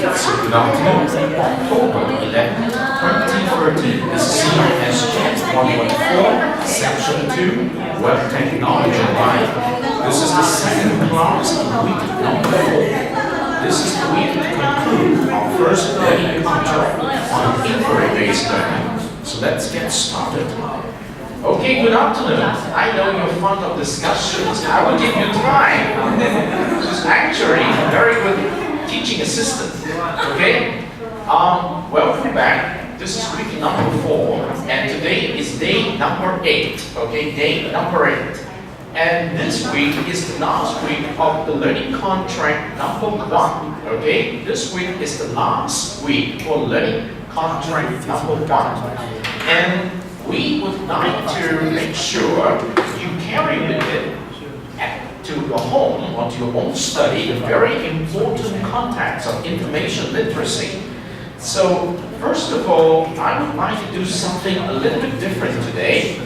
So good afternoon. October 11, 2013. This is CISG114, Section 2, Web Technology Live. This is the second class of week number 4. This is the week to conclude our first learning contract on inquiry-based learning. So let's get started. Okay, good afternoon. I know you're fond of discussions. I will give you time. This is actually a very good teaching assistant. Okay? Welcome back. This is week number 4, and today is day number 8. Okay, day number 8. And this week is the last week of the learning contract number 1. Okay, this week is the last week for learning contract number 1. And we would like to make sure you carry with it to your home or to your own study the very important context of information literacy. So first of all, I would like to do something a little bit different today.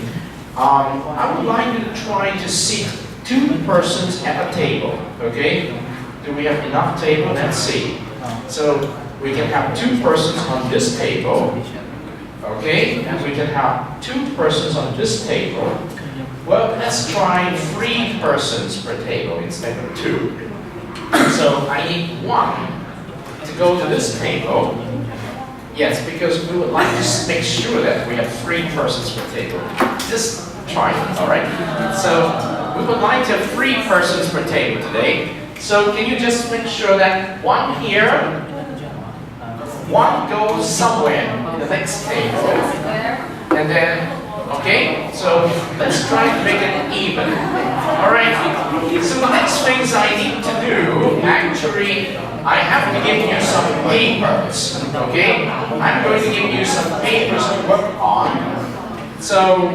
I would like you to try to sit 2 persons at a table. Okay? Do we have enough table? Let's see. So we can have 2 persons on this table. Okay, and we can have 2 persons on this table. Well, let's try 3 persons per table instead of 2. So I need 1 to go to this table. Yes, because we would like to make sure that we have 3 persons per table. Just try it, all right? So we would like to have 3 persons per table today. So can you just make sure that 1 here, 1 goes somewhere in the next table, and then, okay, so let's try to make it even. Alright, so the next things I need to do, actually, I have to give you some papers, okay? I'm going to give you some papers to work on. So,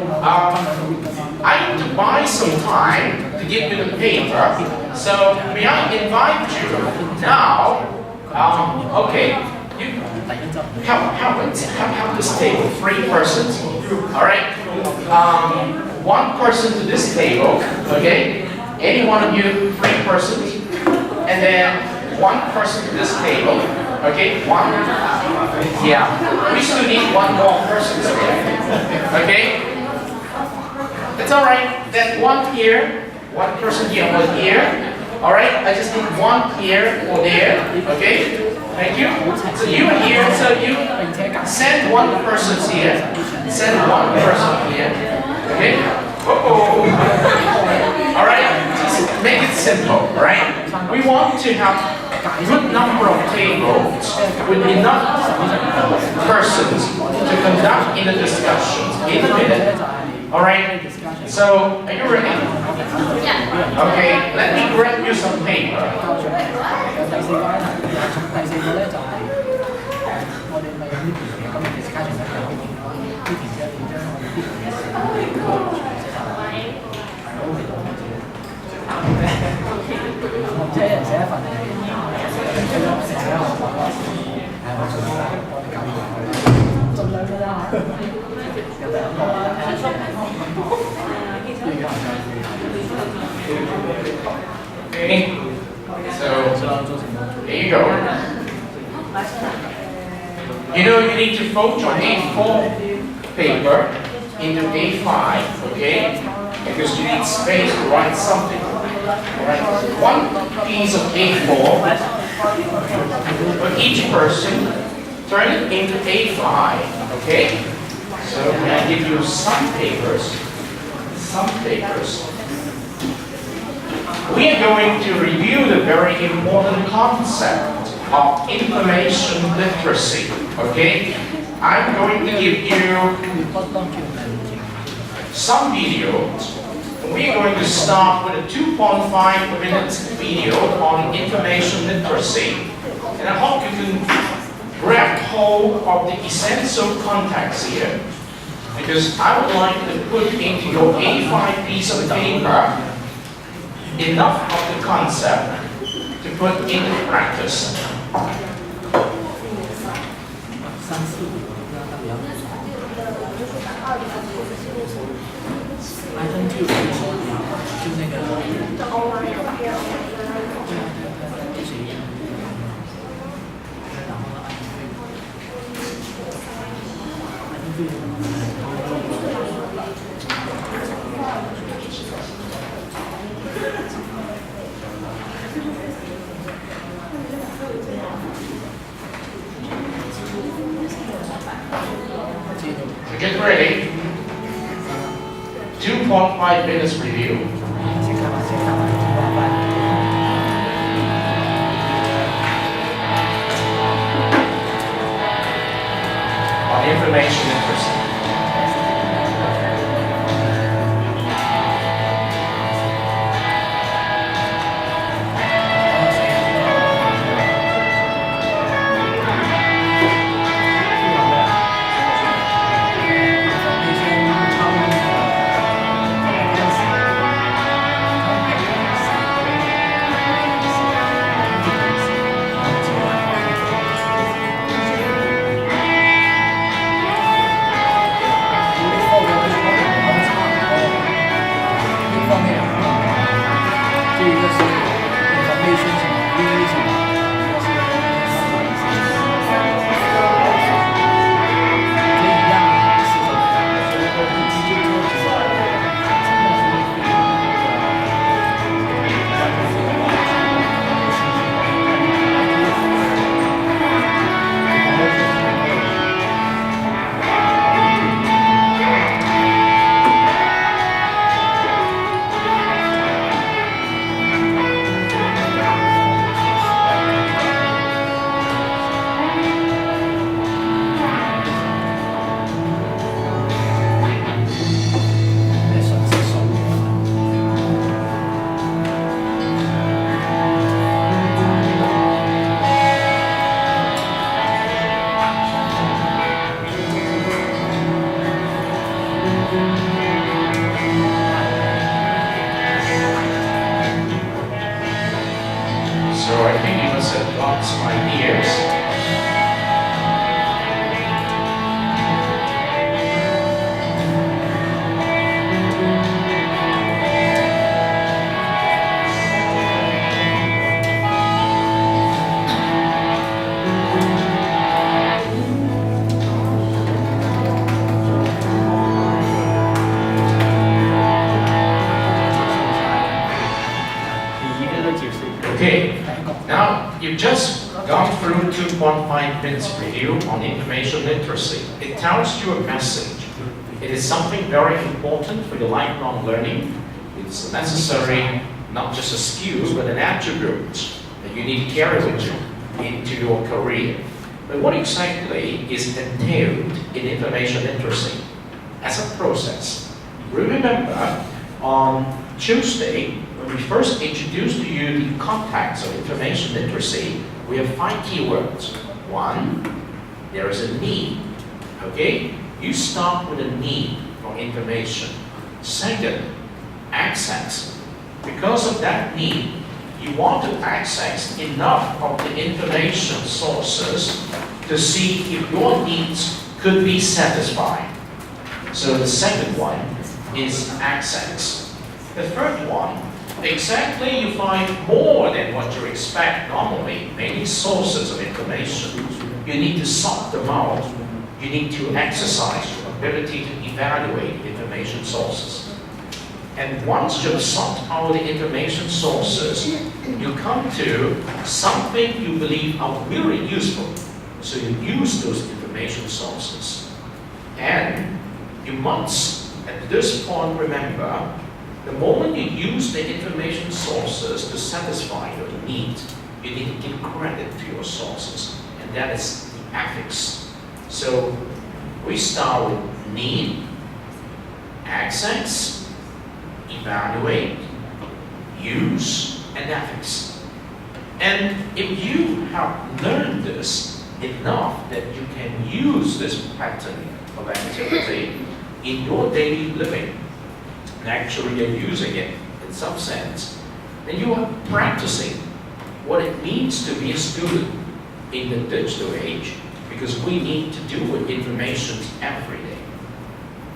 I need to buy some time to give you the paper, so may I invite you now, okay. Have this table, 3 persons. Alright? 1 person to this table, okay? Any one of you, 3 persons. And then 1 person to this table, okay? 1. Yeah. We still need 1 more person today. Okay? It's alright. Then 1 here, 1 person here, 1 here. Alright? I just need 1 here or there, okay? Thank you. So you are here, so you send 1 person here. Send 1 person here. Okay? Alright? Just make it simple, alright? We want to have a good number of tables with enough persons to conduct in the discussions in a minute. Alright? So, are you ready? Yeah. Okay, let me grab you some paper. Okay, so there you go. You know, you need to fold your A4 paper into A5, okay? Because you need space to write something. Alright, 1 piece of A4 for each person, turn it into A5, okay? So can I give you some papers? Some papers. We are going to review the very important concept of information literacy, okay? I'm going to give you some videos. We are going to start with a 2.5 minutes video on information literacy. And I hope you can grab hold of the essential context here. Because I would like to put into your A5 piece of paper enough of the concept to put into practice. ready. 2.5 minutes review. On information literacy. So I think you must have got some ideas. Okay, now you've just gone through 2.5 minutes review on information literacy. It tells you a message. It is something very important for your lifelong learning. It's necessary, not just a skill, but an attribute that you need to carry with you into your career. But what exactly is entailed in information literacy as a process? Remember, on Tuesday, when we first introduced to you the context of information literacy, we have 5 keywords. 1, there is a need. Okay? You start with a need for information. 2nd, access. Because of that need, you want to access enough of the information sources to see if your needs could be satisfied. So the 2nd one is access. The 3rd one, exactly you find more than what you expect normally, many sources of information. You need to sort them out. You need to exercise your ability to evaluate information sources. And once you've sought out the information sources, you come to something you believe are really useful. So you use those information sources. And you must, at this point, remember, the moment you use the information sources to satisfy your need, you need to give credit to your sources. And that is the ethics. So we start with need, access, evaluate, use, and ethics. And if you have learned this enough that you can use this pattern of activity in your daily living, and actually you're using it in some sense, then you are practicing what it means to be a student in the digital age, because we need to deal with information every day.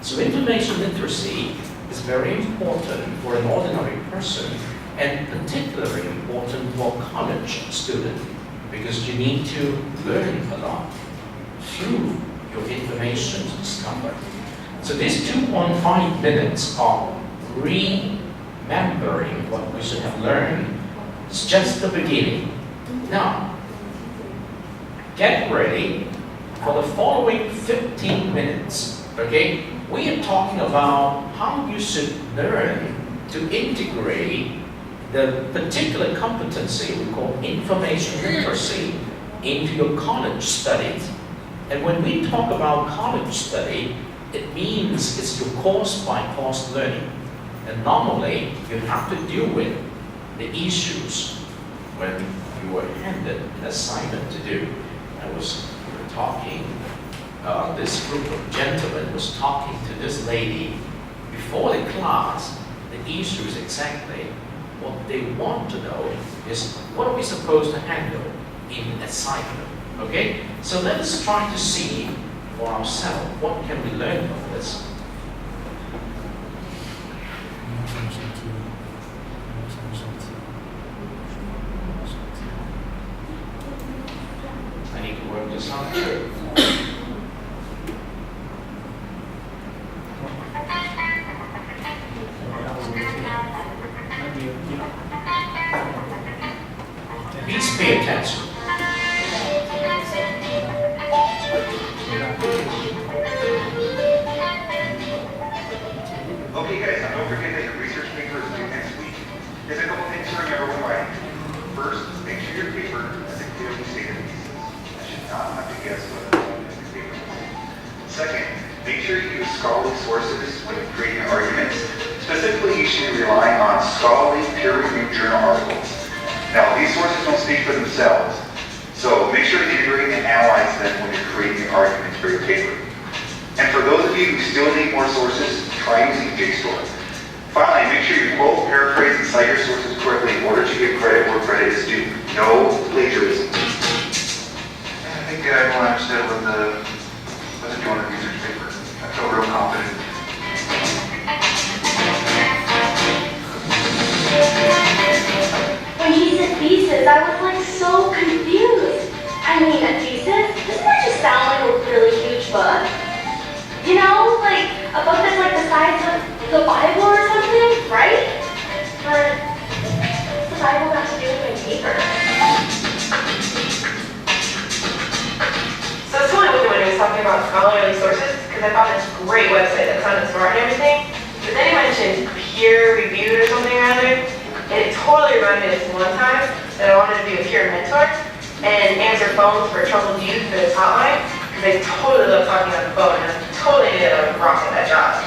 So information literacy is very important for an ordinary person, and particularly important for a college student, because you need to learn a lot through your information discovery. So these 2.5 minutes of remembering what we should have learned is just the beginning. Now, get ready for the following 15 minutes Okay? We are talking about how you should learn to integrate the particular competency we call information literacy into your college studies. And when we talk about college study, it means it's your course by course learning. And normally, you have to deal with the issues when you were handed an assignment to do. We were talking, this group of gentlemen was talking to this lady before the class. The issue is exactly what they want to know is what are we supposed to handle in an assignment, okay? So let us try to see for ourselves what can we learn from this. I need to work this out too. Please pay attention. Okay guys, now don't forget that your research paper is due next week. There's a couple things to remember when writing. First, make sure your paper has a clearly stated thesis. I should not have to guess what the next paper is. Second, make sure you use scholarly sources when creating your arguments. Specifically, you should be relying on scholarly peer-reviewed journal articles. Now, these sources don't speak for themselves, so make sure to integrate and analyze them when you're creating your arguments for your paper. And for those of you who still need more sources, try using JSTOR. Finally, make sure you quote, paraphrase, and cite your sources correctly in order to give credit where credit is due. No plagiarism. I think everyone understood what to do on the research paper. I feel real confident. When he said thesis, I was like so confused. I mean, a thesis? Doesn't that just sound like a really huge book? You know, like a book that's like the size of the Bible or something, right? But what's the Bible got to do with my paper? So this one when he was talking about scholarly sources, because I found this great website that sounded smart and everything, but then he mentioned peer-reviewed or something rather. And it totally reminded me of this one time that I wanted to be a peer mentor and answer phones for troubled youth for this hotline, because I totally love talking on the phone and I totally knew that I would rock at that job.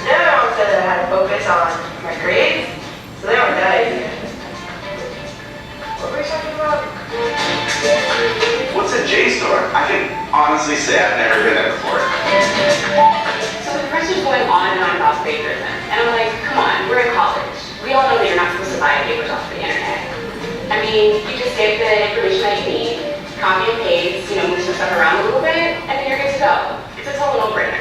And then I also said that I had to focus on my grades, so that was that idea. What were we talking about? What's a JSTOR? I can honestly say I've never been there before. So the person's going on and on about plagiarism, and I'm like, come on, we're in college. We all know that you're not supposed to buy papers off the internet. I mean, you just get the information that you need, copy and paste, move some stuff around a little bit, and then you're good to go. It's a total no-brainer.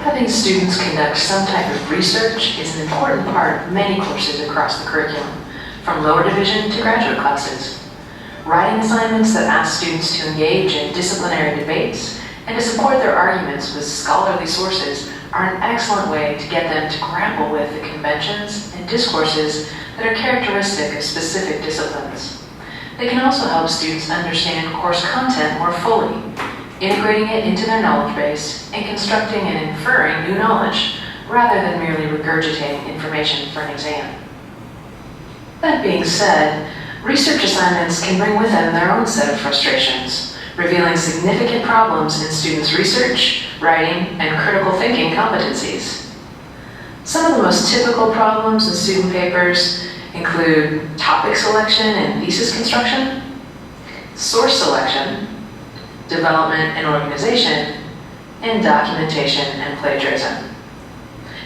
Having students conduct some type of research is an important part of many courses across the curriculum, from lower division to graduate classes. Writing assignments that ask students to engage in disciplinary debates and to support their arguments with scholarly sources are an excellent way to get them to grapple with the conventions and discourses that are characteristic of specific disciplines. They can also help students understand course content more fully, integrating it into their knowledge base and constructing and inferring new knowledge rather than merely regurgitating information for an exam. That being said, research assignments can bring with them their own set of frustrations, revealing significant problems in students' research, writing, and critical thinking competencies. Some of the most typical problems in student papers include topic selection and thesis construction, source selection, development and organization, and documentation and plagiarism.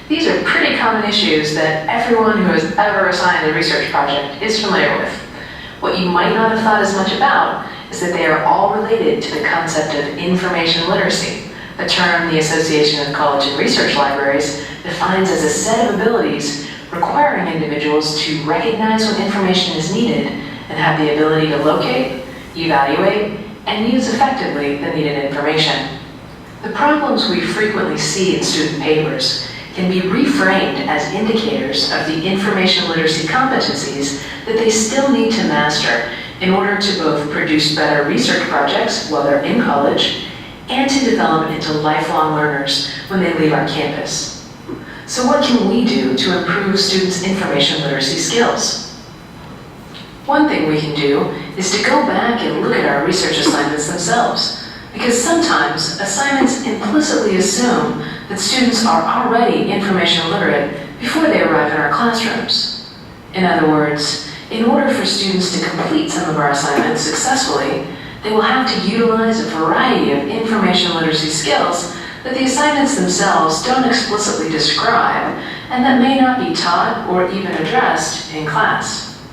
These are pretty common issues that everyone who has ever assigned a research project is familiar with. What you might not have thought as much about is that they are all related to the concept of information literacy, a term the Association of College and Research Libraries defines as a set of abilities requiring individuals to recognize when information is needed and have the ability to locate, evaluate, and use effectively the needed information. The problems we frequently see in student papers can be reframed as indicators of the information literacy competencies that they still need to master in order to both produce better research projects while they're in college and to develop into lifelong learners when they leave our campus. So what can we do to improve students' information literacy skills? One thing we can do is to go back and look at our research assignments themselves, because sometimes assignments implicitly assume that students are already information literate before they arrive in our classrooms. In other words, in order for students to complete some of our assignments successfully, they will have to utilize a variety of information literacy skills that the assignments themselves don't explicitly describe and that may not be taught or even addressed in class.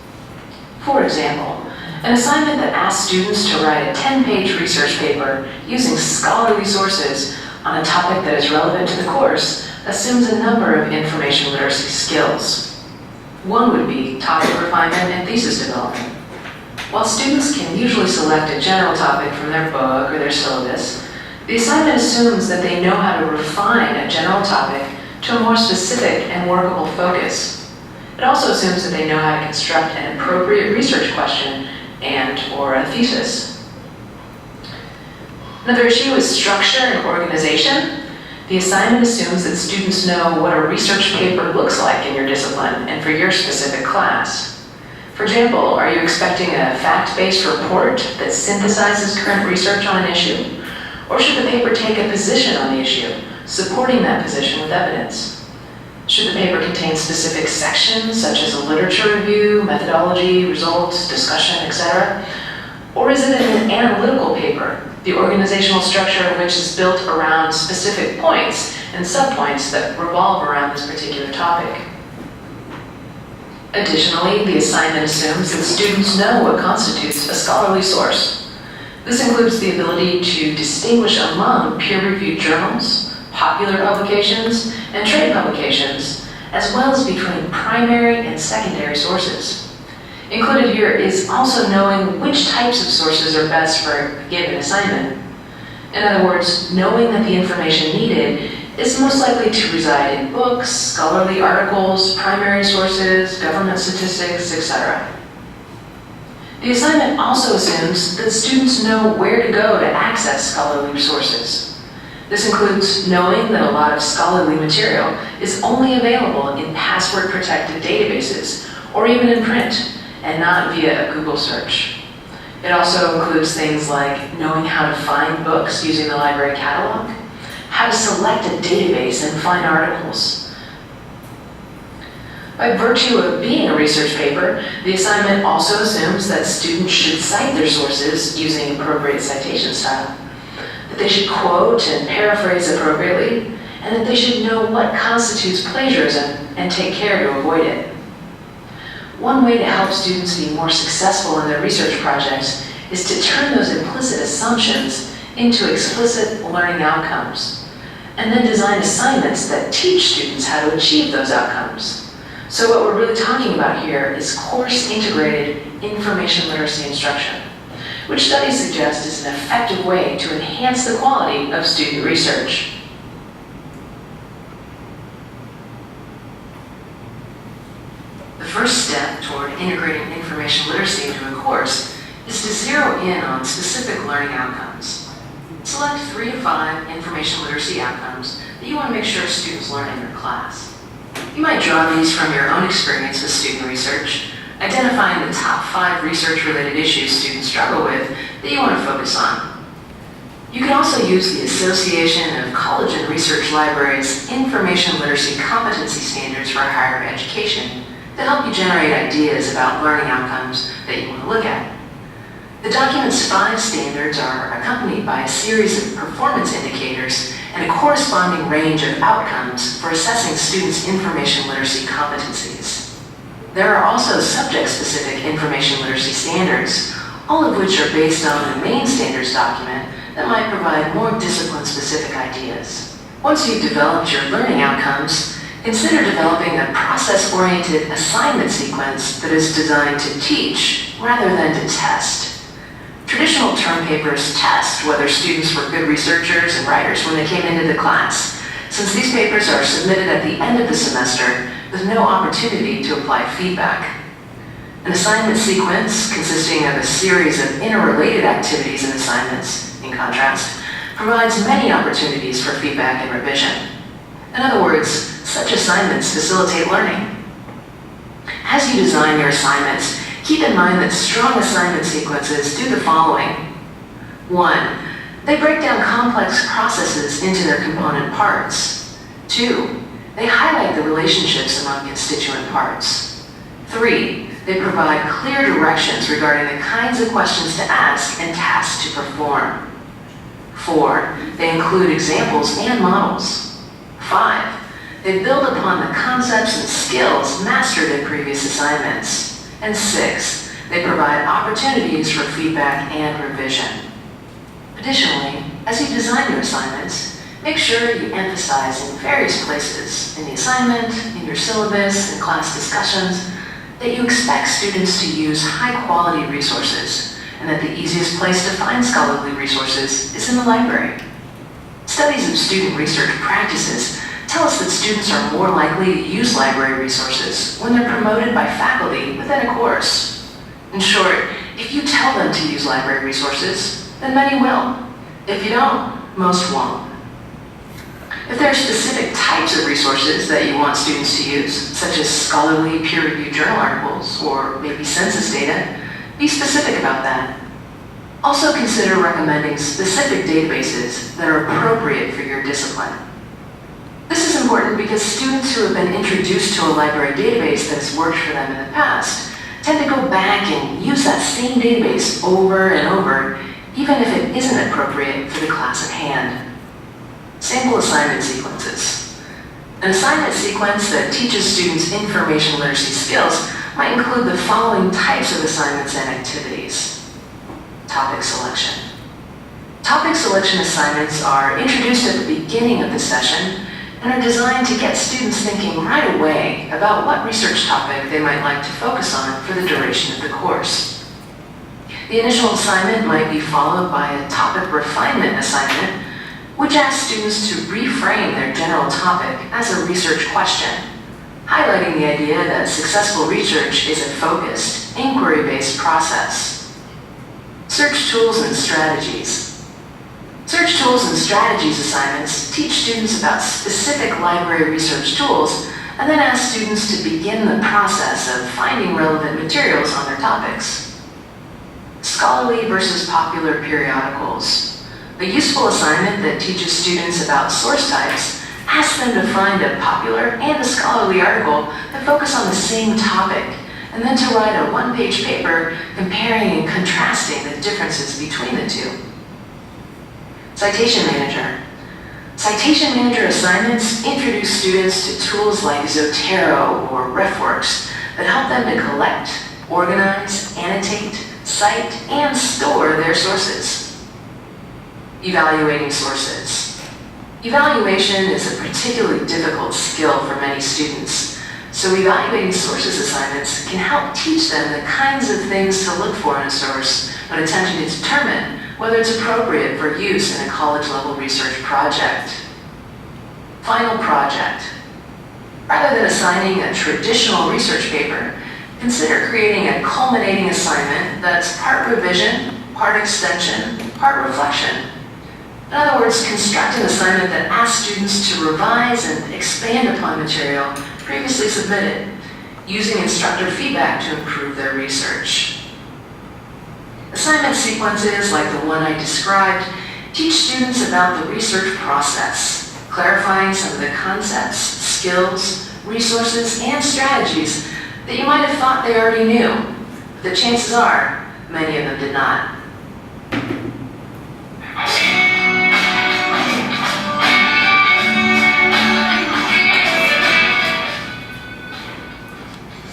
For example, an assignment that asks students to write a 10-page research paper using scholarly sources on a topic that is relevant to the course assumes a number of information literacy skills. One would be topic refinement and thesis development. While students can usually select a general topic from their book or their syllabus, the assignment assumes that they know how to refine a general topic to a more specific and workable focus. It also assumes that they know how to construct an appropriate research question and/or a thesis. Another issue is structure and organization. The assignment assumes that students know what a research paper looks like in your discipline and for your specific class. For example, are you expecting a fact-based report that synthesizes current research on an issue? Or should the paper take a position on the issue, supporting that position with evidence? Should the paper contain specific sections, such as a literature review, methodology, results, discussion, etc.? Or is it an analytical paper, the organizational structure of which is built around specific points and subpoints that revolve around this particular topic? Additionally, the assignment assumes that students know what constitutes a scholarly source. This includes the ability to distinguish among peer-reviewed journals, popular publications, and trade publications, as well as between primary and secondary sources. Included here is also knowing which types of sources are best for a given assignment. In other words, knowing that the information needed is most likely to reside in books, scholarly articles, primary sources, government statistics, etc. The assignment also assumes that students know where to go to access scholarly resources. This includes knowing that a lot of scholarly material is only available in password-protected databases or even in print and not via a Google search. It also includes things like knowing how to find books using the library catalog, how to select a database and find articles. By virtue of being a research paper, the assignment also assumes that students should cite their sources using appropriate citation style, that they should quote and paraphrase appropriately, and that they should know what constitutes plagiarism and take care to avoid it. One way to help students be more successful in their research projects is to turn those implicit assumptions into explicit learning outcomes, and then design assignments that teach students how to achieve those outcomes. So what we're really talking about here is course-integrated information literacy instruction, which studies suggest is an effective way to enhance the quality of student research. The first step toward integrating information literacy into a course is to zero in on specific learning outcomes. Select 3 to 5 information literacy outcomes that you want to make sure students learn in your class. You might draw these from your own experience with student research, identifying the top 5 research-related issues students struggle with that you want to focus on. You can also use the Association of College and Research Libraries Information Literacy Competency Standards for Higher Education to help you generate ideas about learning outcomes that you want to look at. The document's 5 standards are accompanied by a series of performance indicators and a corresponding range of outcomes for assessing students' information literacy competencies. There are also subject-specific information literacy standards, all of which are based on the main standards document that might provide more discipline-specific ideas. Once you've developed your learning outcomes, consider developing a process-oriented assignment sequence that is designed to teach rather than to test. Traditional term papers test whether students were good researchers and writers when they came into the class, since these papers are submitted at the end of the semester with no opportunity to apply feedback. An assignment sequence consisting of a series of interrelated activities and assignments, in contrast, provides many opportunities for feedback and revision. In other words, such assignments facilitate learning. As you design your assignments, keep in mind that strong assignment sequences do the following. 1. They break down complex processes into their component parts. 2. They highlight the relationships among constituent parts. 3. They provide clear directions regarding the kinds of questions to ask and tasks to perform. 4. They include examples and models. 5. They build upon the concepts and skills mastered in previous assignments. And 6. They provide opportunities for feedback and revision. Additionally, as you design your assignments, make sure you emphasize in various places, in the assignment, in your syllabus, in class discussions, that you expect students to use high-quality resources, and that the easiest place to find scholarly resources is in the library. Studies of student research practices tell us that students are more likely to use library resources when they're promoted by faculty within a course. In short, if you tell them to use library resources, then many will. If you don't, most won't. If there are specific types of resources that you want students to use, such as scholarly peer-reviewed journal articles or maybe census data, be specific about that. Also consider recommending specific databases that are appropriate for your discipline. This is important because students who have been introduced to a library database that has worked for them in the past tend to go back and use that same database over and over, even if it isn't appropriate for the class at hand. Sample assignment sequences. An assignment sequence that teaches students information literacy skills might include the following types of assignments and activities. Topic selection. Topic selection assignments are introduced at the beginning of the session and are designed to get students thinking right away about what research topic they might like to focus on for the duration of the course. The initial assignment might be followed by a topic refinement assignment, which asks students to reframe their general topic as a research question, highlighting the idea that successful research is a focused, inquiry-based process. Search tools and strategies. Search tools and strategies assignments teach students about specific library research tools and then ask students to begin the process of finding relevant materials on their topics. Scholarly versus popular periodicals. A useful assignment that teaches students about source types asks them to find a popular and a scholarly article that focus on the same topic, and then to write a one-page paper comparing and contrasting the differences between the two. Citation Manager. Citation Manager assignments introduce students to tools like Zotero or RefWorks that help them to collect, organize, annotate, cite, and store their sources. Evaluating sources. Evaluation is a particularly difficult skill for many students, so evaluating sources assignments can help teach them the kinds of things to look for in a source when attempting to determine whether it's appropriate for use in a college-level research project. Final project. Rather than assigning a traditional research paper, consider creating a culminating assignment that's part revision, part extension, part reflection. In other words, construct an assignment that asks students to revise and expand upon material previously submitted, using instructor feedback to improve their research. Assignment sequences like the one I described teach students about the research process, clarifying some of the concepts, skills, resources, and strategies that you might have thought they already knew, but the chances are many of them did not.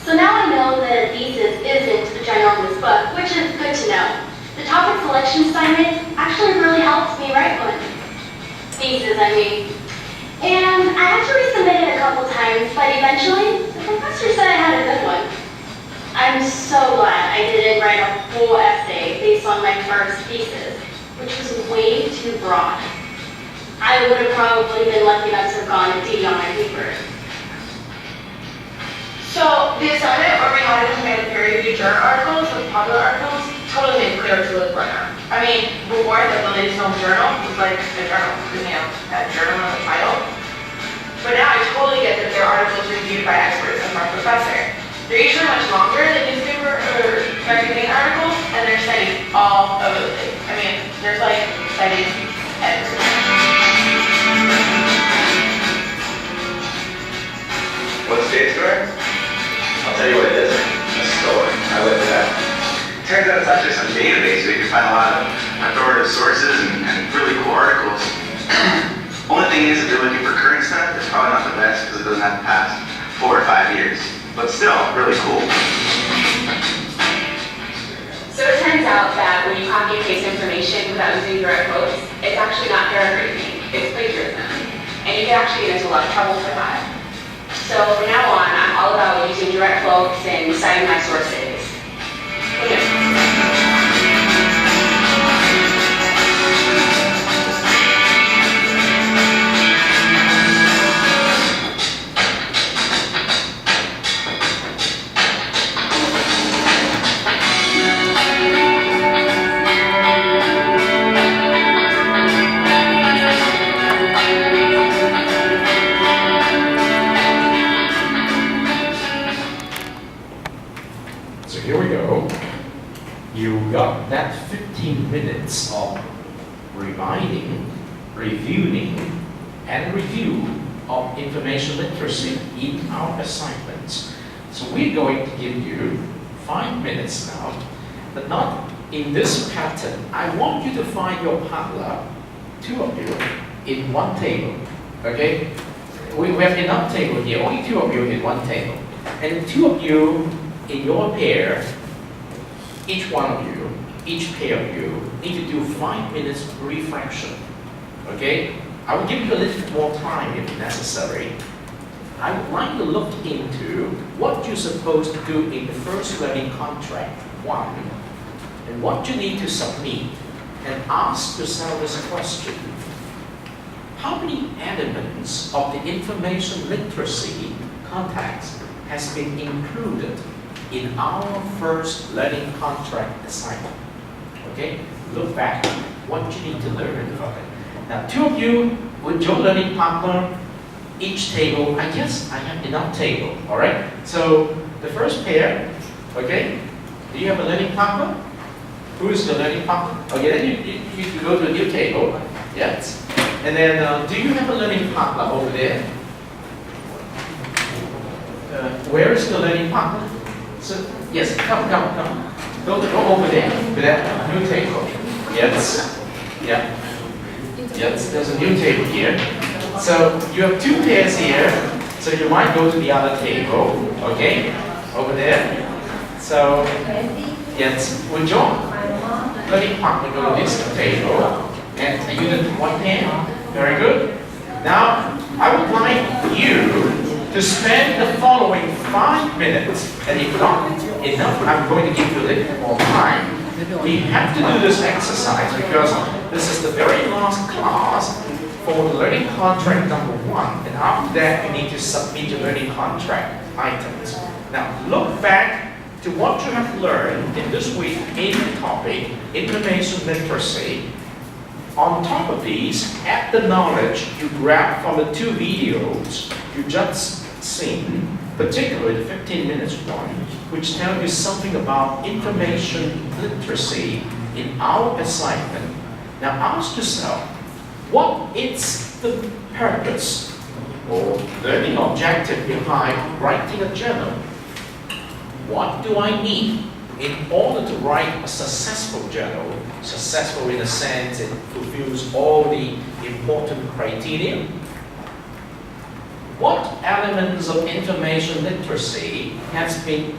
So now I know that a thesis isn't a general in this book, which is good to know. The topic selection assignment actually really helped me write one. Thesis, I mean. And I had to resubmit it a couple times, but eventually, the professor said I had a good one. I'm so glad I didn't write a whole essay based based on my first thesis, which was way too broad. I would have probably been lucky enough to have gone D on my paper. So the assignment where we had to submit peer-reviewed journal articles with popular articles totally made clear to look right now. I mean, before the latest known journal was like a journal, because had journal in the title. But now I totally get that there are articles reviewed by experts and my professor. They're usually much longer than newspaper or magazine articles, and they're citing all over the place. I mean, there's like citing everywhere. What's today's story? I'll tell you what it is. A story. I live with that. Turns out it's actually some database where you can find a lot of authoritative sources and really cool articles. Only thing is, if you're looking for current stuff, it's probably not the best because it doesn't have to pass 4 or 5 years. But still, really cool. So it turns out that when you copy and paste information without using direct quotes, it's actually not paraphrasing, it's plagiarism. And you can actually get into a lot of trouble for that. So from now on, I'm all about using direct quotes and citing my sources. So here we go. You got that 15 minutes of reminding, reviewing, and review of information literacy in our assignments. So we're going to give you 5 minutes now, but not in this pattern. I want you to find your partner, 2 of you, in one table, okay? We have enough table here, only 2 of you in one table. And 2 of you in your pair, each one of you, each pair of you, need to do 5 minutes reflection, okay? I will give you a little bit more time if necessary. I would like to look into what you're supposed to do in the first learning contract, 1, and what you need to submit, and ask yourself this question. How many elements of the information literacy context has been included in our first learning contract assignment? Okay, look back what you need to learn from it. Now, 2 of you with your learning partner, each table, I guess I have enough table, all right? So the first pair, okay, do you have a learning partner? Who is the learning partner? Okay, then you go to a new table, yes. And then, do you have a learning partner over there? Where is the learning partner? So, yes, come. Go over there to that new table. Yes, yeah. Yes, there's a new table here. So you have 2 pairs here. So you might go to the other table, okay, over there. So, yes, would your learning partner go to this table? And are you the 1 pair? Very good. Now, I would like you to spend the following 5 minutes, and if not enough, I'm going to give you a little bit more time. We have to do this exercise because this is the very last class for the learning contract number 1, and after that you need to submit your learning contract items. Now, look back to what you have learned in this week in the topic, information literacy. On top of these, add the knowledge you grabbed from the 2 videos you just seen, particularly the 15 minutes one, which tell you something about information literacy in our assignment. Now ask yourself, what is the purpose or learning objective behind writing a journal? What do I need in order to write a successful journal? Successful in the sense it fulfills all the important criteria. What elements of information literacy has been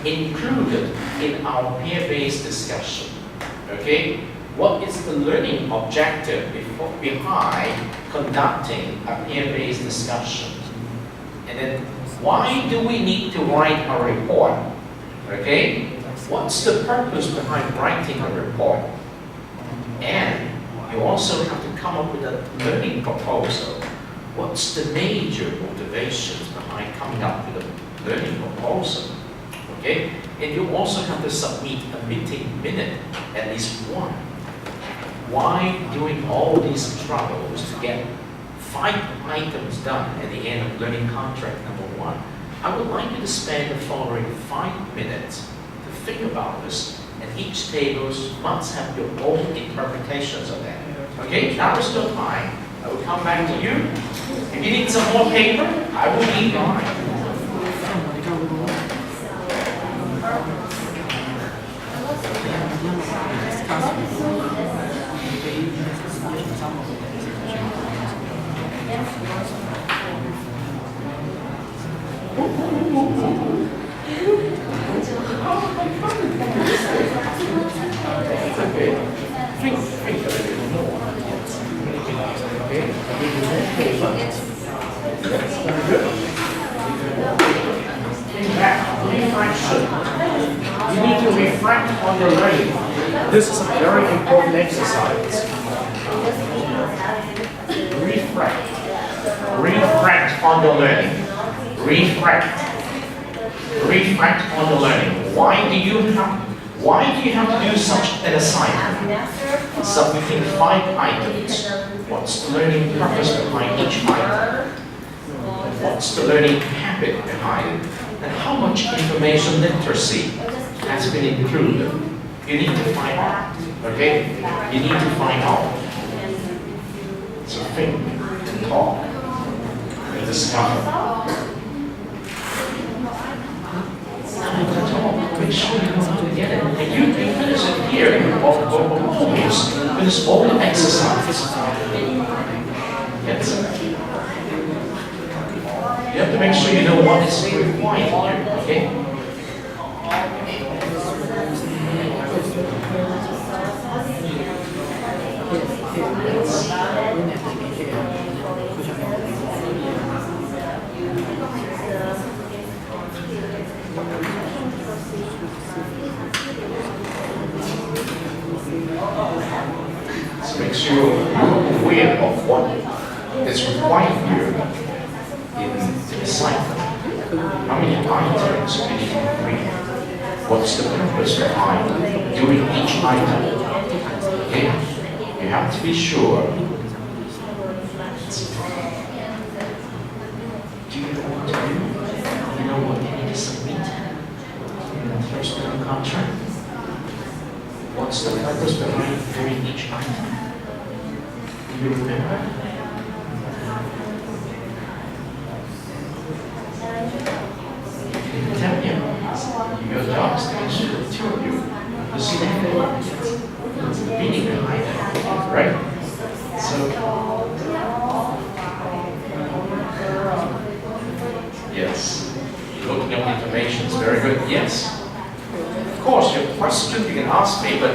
included in our peer-based discussion? Okay, what is the learning objective behind conducting a peer-based discussion? And then, why do we need to write a report? Okay, What's the purpose behind writing a report? And you also have to come up with a learning proposal. What's the major motivations behind coming up with a learning proposal? Okay? And you also have to submit a meeting minute, at least one. Why doing all these troubles to get 5 items done at the end of learning contract number 1? I would like you to spend the following 5 minutes to think about this, and each table must have your own interpretations of that. Okay, now is your time. I will come back to you. If you need some more paper, I will be gone. You need to reflect on your learning. This is a very important exercise. Reflect on your learning. Reflect on your learning. Why do you have to do such an assignment? Submitting 5 items. What's the learning purpose behind each item? What's the learning habit behind it? And how much information literacy has been included? You need to find out. Okay? You need to find out. So think and talk and discover. Make sure you know how to get it. If you finish it here, or almost finish all the exercises. Yes. You have to make sure you know what is required here, okay? So make sure you're aware of what is required here in the assignment. How many items do you need to read? What's the purpose behind doing each item? Okay? You have to be sure. Do you know what to do? You know what you need to submit in the first learning contract? What's the purpose behind doing each item? Do you remember? Tell me, your job is to make sure the 2 of you see the meaning behind it, right? So, yes, looking up information is very good. Yes, of course, your question you can ask me, but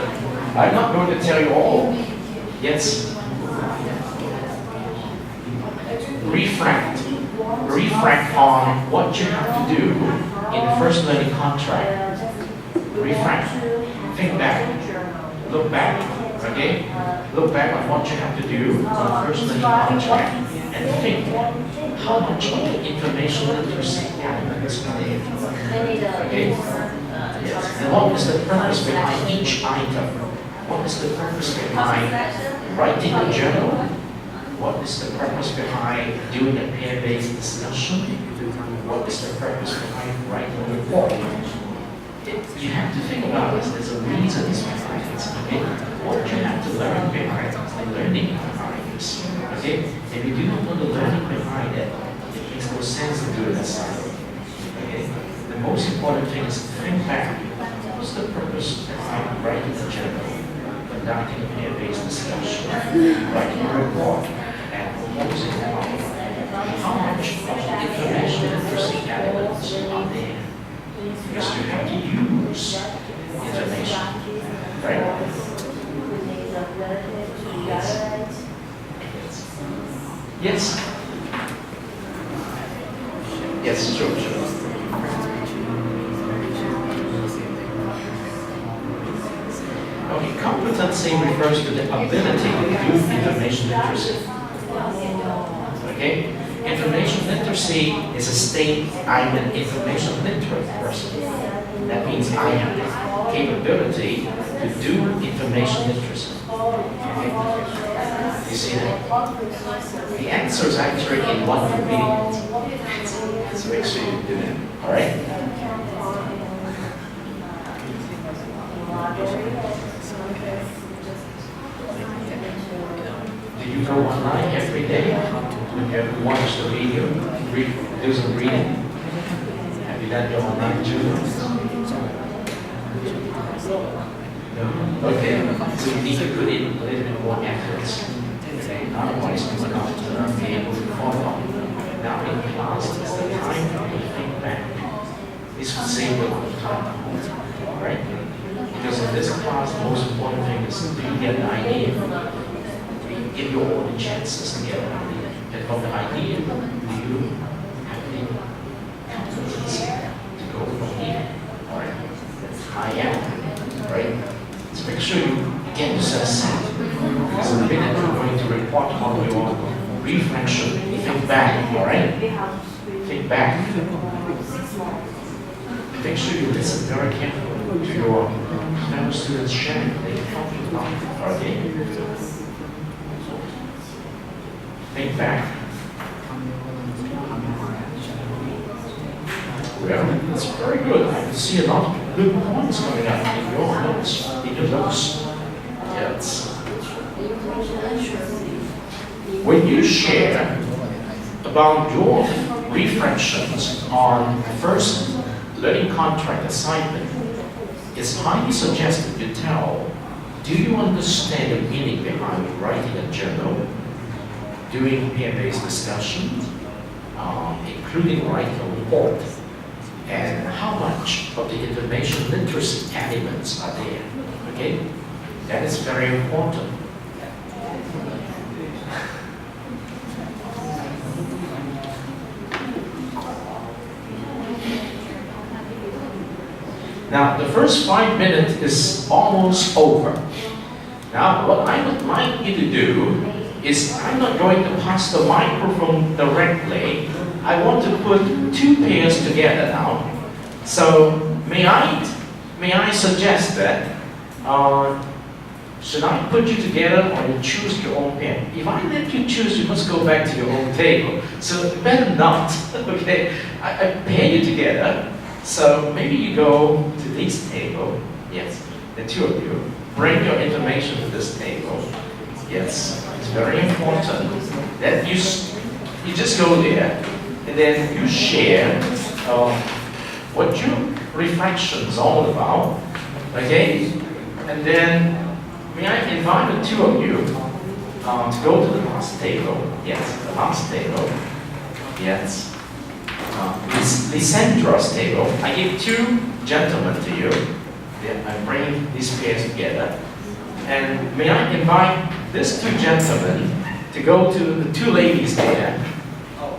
I'm not going to tell you all. Yes, reflect on what you have to do in the first learning contract. Reflect, think back, look back, okay? Look back on what you have to do on the first learning contract and think how much of the information literacy element is needed. Okay? Yes. And what is the purpose behind each item? What is the purpose behind writing a journal? What is the purpose behind doing a pair-based discussion? What is the purpose behind writing a report? You have to think about this. There's a reason behind it. Okay? What you have to learn behind the learning behind this. Okay? If you do not know the learning behind it, it makes no sense to do an assignment. Okay? The most important thing is to think back. What's the purpose behind writing a journal, conducting a pair-based discussion, writing a report, and proposing an outline? How much of the information literacy elements are there? Because you have to use information, right? Yes. Yes, sure. Okay, competency refers to the ability to do information literacy. Okay? Information literacy is a state I'm an information literate person. That means I have the capability to do information literacy. Okay? You see that? The answer is actually in what you're reading. So make sure you do that. Alright? Do you go online every day? Have you watched the video? Do some reading? Have you done your online tutoring? No? Okay. So you need to put in a little bit more effort. Okay? Otherwise you're not be able to follow. Now in class is the time to think back. This will save you a lot of time. Right? Because in this class, the most important thing is do you get an idea? Give you all the chances to get an idea. And from the idea, do you have the confidence to go from here? Alright? I am. Right? So make sure you get yourself set. Because in a minute we're going to report on your reflection. Think back, alright? Think back. Make sure you listen very carefully to your fellow students sharing what they're talking about. Okay? Think back. Well, that's very good. I can see a lot of good points coming up in your notes. Yes. When you share about your reflections on first learning contract assignment, it's highly suggested you tell, do you understand the meaning behind writing a journal, doing peer-based discussion, including writing a report, and how much of the information literacy elements are there? Okay? That is very important. Now, the first 5 minutes is almost over. Now, what I would like you to do is I'm not going to pass the microphone directly. I want to put two pairs together now. So, may I suggest that, should I put you together or you choose your own pair? If I let you choose, you must go back to your own table. So, better not, okay? I pair you together. So maybe you go to this table, yes, the two of you, bring your information to this table, yes, it's very important that you just go there and then you share what your reflection is all about, okay, and then may I invite the two of you to go to the last table, yes, the last table, yes. Lysandra's table. I give two gentlemen to you. I bring these pairs together. And may I invite these two gentlemen to go to the two ladies there.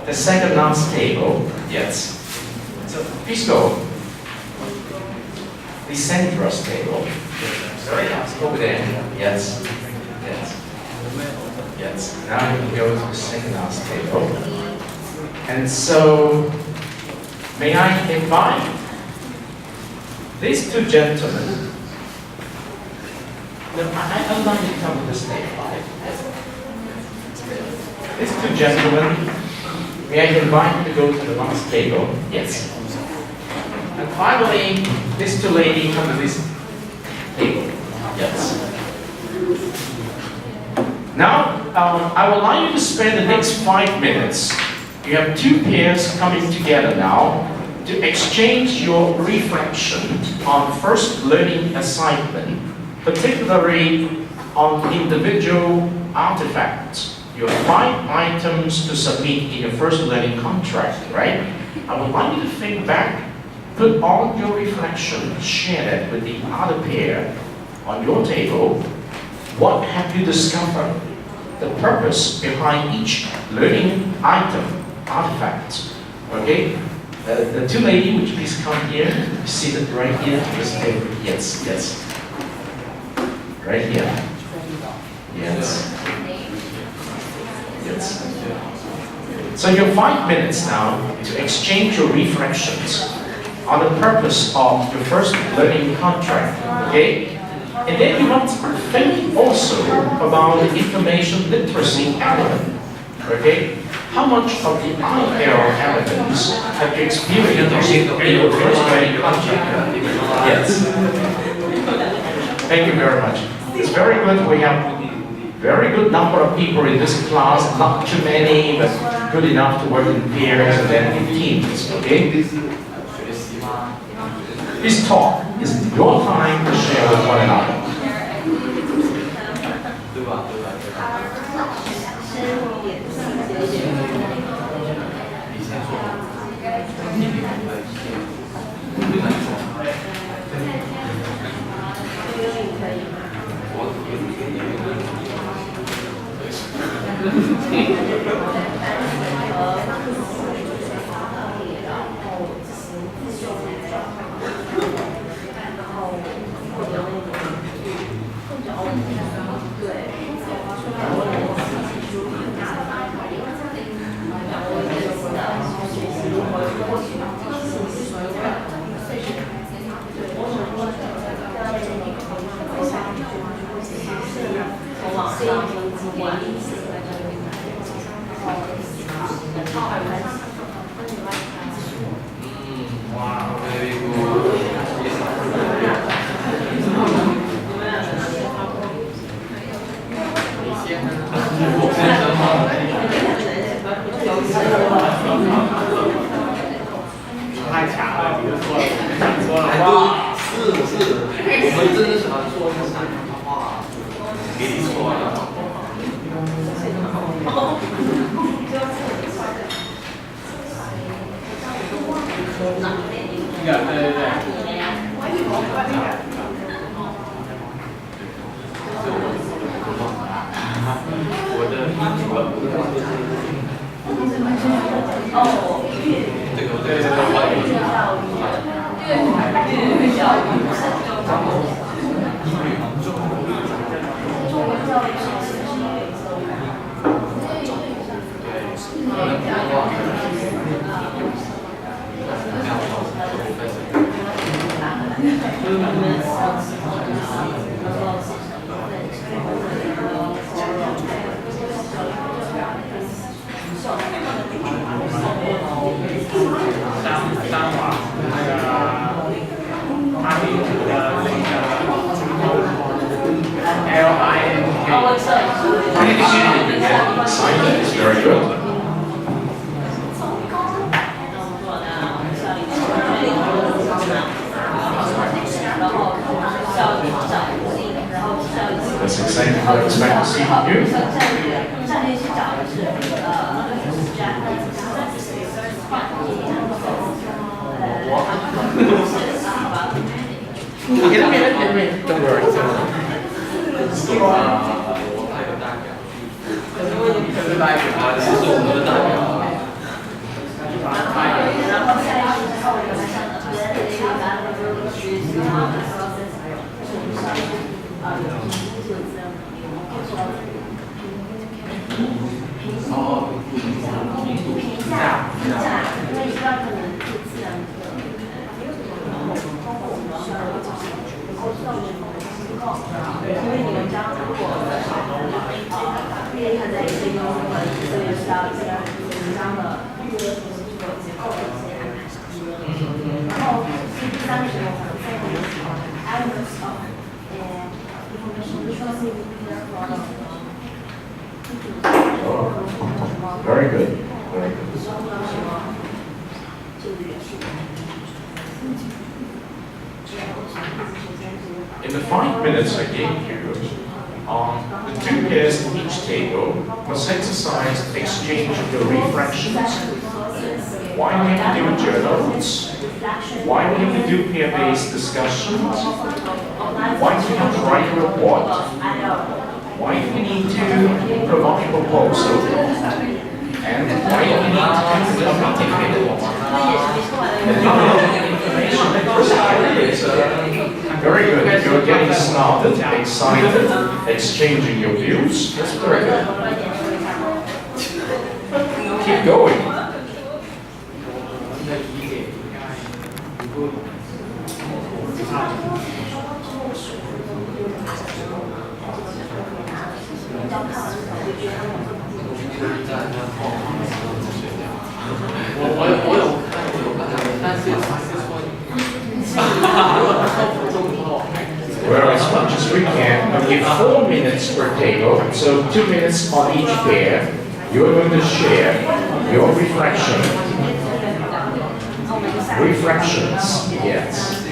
The second last table. Yes. So please go. Lysandra's table. Very nice. Over there. Yes. Yes. Yes. Now you can go to the second last table. And so, may I invite these two gentlemen? No, I'd like you to come to this table. These two gentlemen, may I invite you to go to the last table? Yes. And finally, these two ladies come to this table. Yes. Now, I would like you to spend the next 5 minutes. You have two pairs coming together now to exchange your reflection on first learning assignment, particularly on individual artifacts. You have 5 items to submit in your first learning contract, right? I would like you to think back, put all your reflection, share it with the other pair on your table. What have you discovered? The purpose behind each learning item. Artifacts. Okay? The two ladies, would you please come here? Seated right here at this table. Yes, yes. Right here. Yes. Yes. So you have 5 minutes now to exchange your reflections on the purpose of your first learning contract, okay? And then you want to think also about the information literacy element, okay? How much of the IL elements have you experienced in your first learning contract? Yes. Thank you very much. It's very good. We have very good number of people in this class, not too many, but good enough to work in pairs and then in teams, okay? This talk is your time to share with one another. It's very good. That's exactly what I expect to see from you. Don't worry. 是代表啊，这是我们的代表啊。因为你们家如果变成在一些用户们，所以需要一些文章的这个结构的一些安排上去。然后第三个是我们在我们喜欢 elements of information literacy Very good. Very good. In the 5 minutes I gave you, the two pairs in each table must exercise exchange of your reflections. Why do you have to do journals? Why do you have to do peer-based discussions? Why do you have to write a report? Why do you need to provide a proposal? And why do you need to do a meeting? Very good. You're getting started, excited, exchanging your views. That's very good. Keep going. Well, as much as we can, I'll give 4 minutes per table, so 2 minutes on each pair. You're going to share your reflections, yes.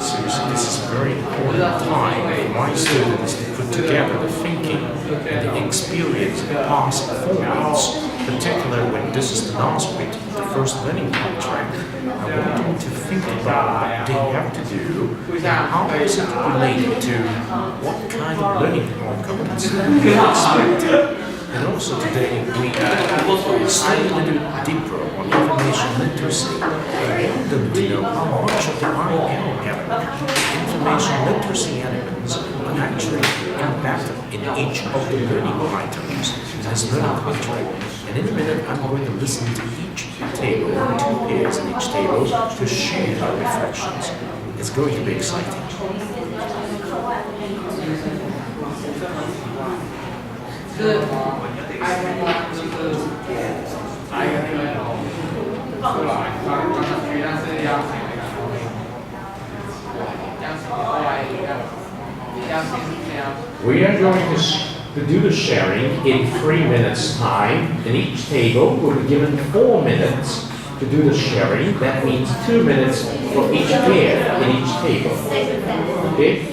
Seriously, this is a very important time for my students to put together the thinking and the experience of past performance, particularly when this is the last week of the first learning contract. I want them to think about what they have to do and how is it related to what kind of learning competency they expect. And also today we study a little deeper on information literacy. I want them to know how much of the RML element, information literacy elements, are actually embedded in each of the learning items as learning content. And in a minute, I'm going to listen to each table, 2 pairs in each table, to share our reflections. It's going to be exciting. We are going to do the sharing in 3 minutes time, and each table will be given 4 minutes to do the sharing. That means 2 minutes for each pair in each table. Okay?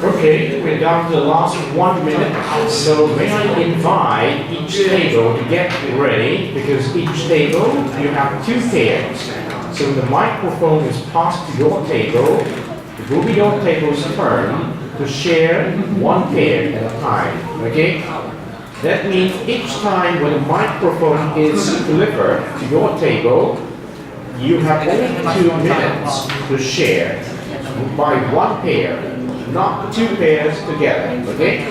Okay, we're down to the last 1 minute, so may I invite each table to get ready, because each table you have 2 pairs. So when the microphone is passed to your table, it will be your table's turn to share 1 pair at a time, okay? That means each time when the microphone is delivered to your table, you have only 2 minutes to share by 1 pair. Not 2 pairs together, okay?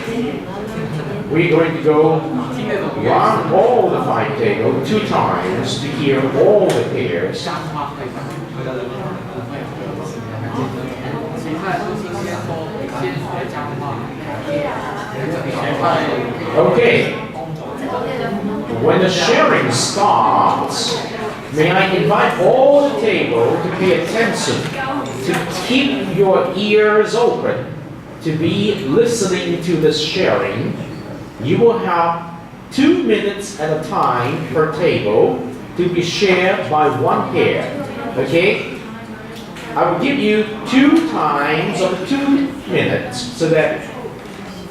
We're going to go around all the 5 tables 2 times to hear all the pairs. Okay. When the sharing starts, may I invite all the table to pay attention, to keep your ears open, to be listening to this sharing. You will have 2 minutes at a time per table to be shared by 1 pair. Okay? I will give you 2 times of 2 minutes so that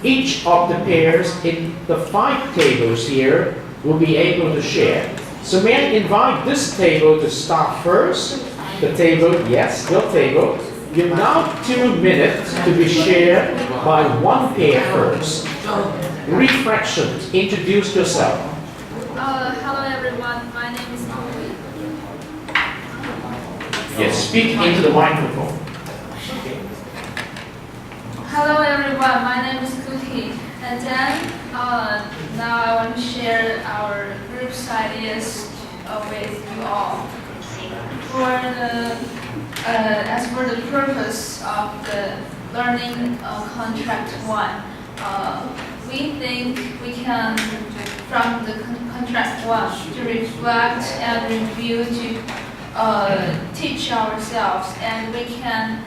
each of the pairs in the 5 tables here will be able to share. So may I invite this table to start first? The table, yes, your table. You have now 2 minutes to be shared by 1 pair first. Reflections, introduce yourself. Hello everyone, my name is Louis. Yes, speak into the microphone. Hello everyone, my name is Cookie. And then now I want to share our group's ideas with you all. as for the purpose of the learning contract one, we think we can, from the contract one, to reflect and review, to teach ourselves, and we can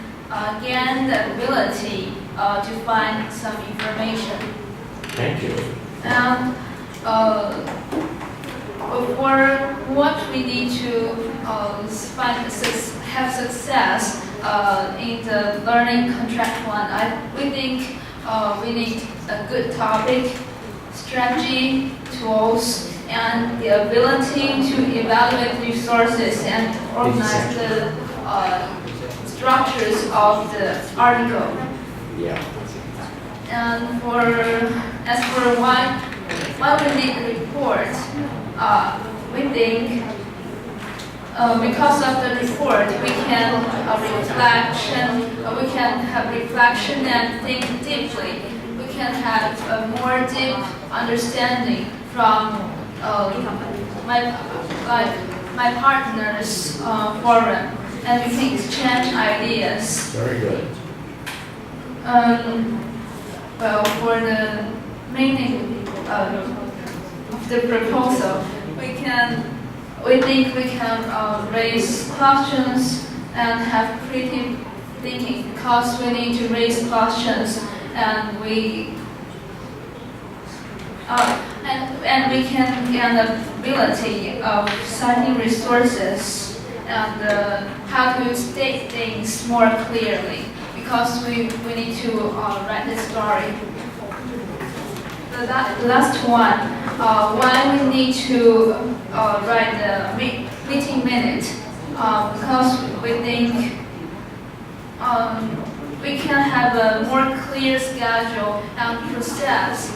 gain the ability to find some information. Thank you. And for what we need to have success in the learning contract one, we think we need a good topic, strategy, tools, and the ability to evaluate resources and organize the structures of the article. Yeah. And as for why we need the report, we think because of the report we can have reflection and think deeply. We can have a more deep understanding from my partner's forum, and we can exchange ideas. Very good. Well, for the meaning of the proposal, we think we can raise questions and have creative thinking, because we need to raise questions, and we can gain the ability of citing resources and how to state things more clearly, because we need to write the story. The last one, why we need to write the meeting minute, because we think we can have a more clear schedule and process